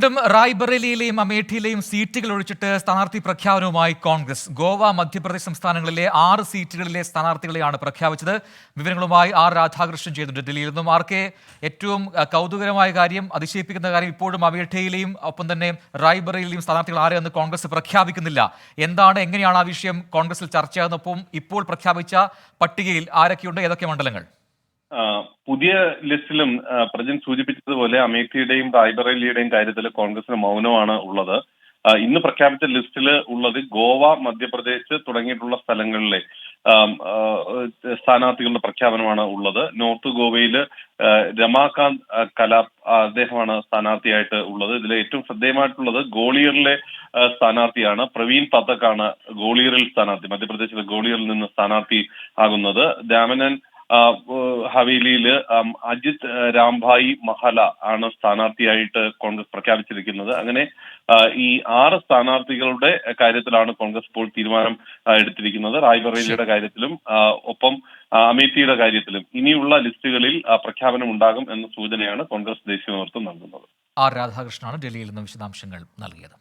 വീണ്ടും റായ്ബറേലിയിലെയും അമേഠിയിലെയും സീറ്റുകൾ ഒഴിച്ചിട്ട് സ്ഥാനാർത്ഥി പ്രഖ്യാപനവുമായി കോൺഗ്രസ്. ഗോവ, മധ്യപ്രദേശ് സംസ്ഥാനങ്ങളിലെ 6 സീറ്റുകളിലെ സ്ഥാനാർത്ഥികളെയാണ് പ്രഖ്യാപിച്ചത്. വിവരങ്ങളുമായി രാധാകൃഷ്ണൻ ചെയ്യുന്നുണ്ട് ഡൽഹിയിൽ നിന്നും. ഏറ്റവും കൗതുകരമായ കാര്യം, അതിശയിപ്പിക്കുന്ന കാര്യം, ഇപ്പോഴും അമേഠിയിലെയും ഒപ്പം തന്നെ റായ്ബറേലിയിലെയും സ്ഥാനാർത്ഥികൾ ആരെയെന്ന് കോൺഗ്രസ് പ്രഖ്യാപിക്കുന്നില്ല. എങ്ങനെയാണ് ആ വിഷയം കോൺഗ്രസിൽ ചർച്ചയാകുന്നൊപ്പം ഇപ്പോൾ പ്രഖ്യാപിച്ച പട്ടികയിൽ ആരൊക്കെയുണ്ട്, ഏതൊക്കെ മണ്ഡലങ്ങൾ? പുതിയ ലിസ്റ്റിലും പ്രജൻ സൂചിപ്പിച്ചതുപോലെ അമേഠിയുടെയും റായ്ബറേലിയുടെയും കാര്യത്തിൽ കോൺഗ്രസിന് മൗനമാണ് ഉള്ളത്. ഇന്ന് പ്രഖ്യാപിച്ച ലിസ്റ്റിൽ ഉള്ളത് ഗോവ, മധ്യപ്രദേശ് തുടങ്ങിയിട്ടുള്ള സ്ഥലങ്ങളിലെ സ്ഥാനാർത്ഥികളുടെ പ്രഖ്യാപനമാണ് ഉള്ളത്. നോർത്ത് ഗോവയിൽ രമാകാന്ത് കലാപ് അദ്ദേഹമാണ് സ്ഥാനാർത്ഥിയായിട്ട് ഉള്ളത്. ഇതിൽ ഏറ്റവും ശ്രദ്ധേയമായിട്ടുള്ളത് ഗോളിയറിലെ സ്ഥാനാർത്ഥിയാണ്. പ്രവീൺ പതക്കാണ് ഗോളിയറിൽ സ്ഥാനാർത്ഥി, മധ്യപ്രദേശിലെ ഗോളിയറിൽ നിന്ന് സ്ഥാനാർത്ഥി ആകുന്നത്. ദാമനൻ ഹവേലിയിൽ അജിത് രാംഭായി മഹല ആണ് സ്ഥാനാർത്ഥിയായിട്ട് കോൺഗ്രസ് പ്രഖ്യാപിച്ചിരിക്കുന്നത്. അങ്ങനെ ഈ 6 സ്ഥാനാർത്ഥികളുടെ കാര്യത്തിലാണ് കോൺഗ്രസ് ഇപ്പോൾ തീരുമാനം എടുത്തിരിക്കുന്നത്. റായ്ബറേലിയുടെ കാര്യത്തിലും ഒപ്പം അമേഠിയുടെ കാര്യത്തിലും ഇനിയുള്ള ലിസ്റ്റുകളിൽ പ്രഖ്യാപനം ഉണ്ടാകും എന്ന സൂചനയാണ് കോൺഗ്രസ് ദേശീയ നേതൃത്വം നൽകുന്നത്. രാധാകൃഷ്ണനാണ് ഡൽഹിയിൽ നിന്ന് വിശദാംശങ്ങൾ നൽകിയത്.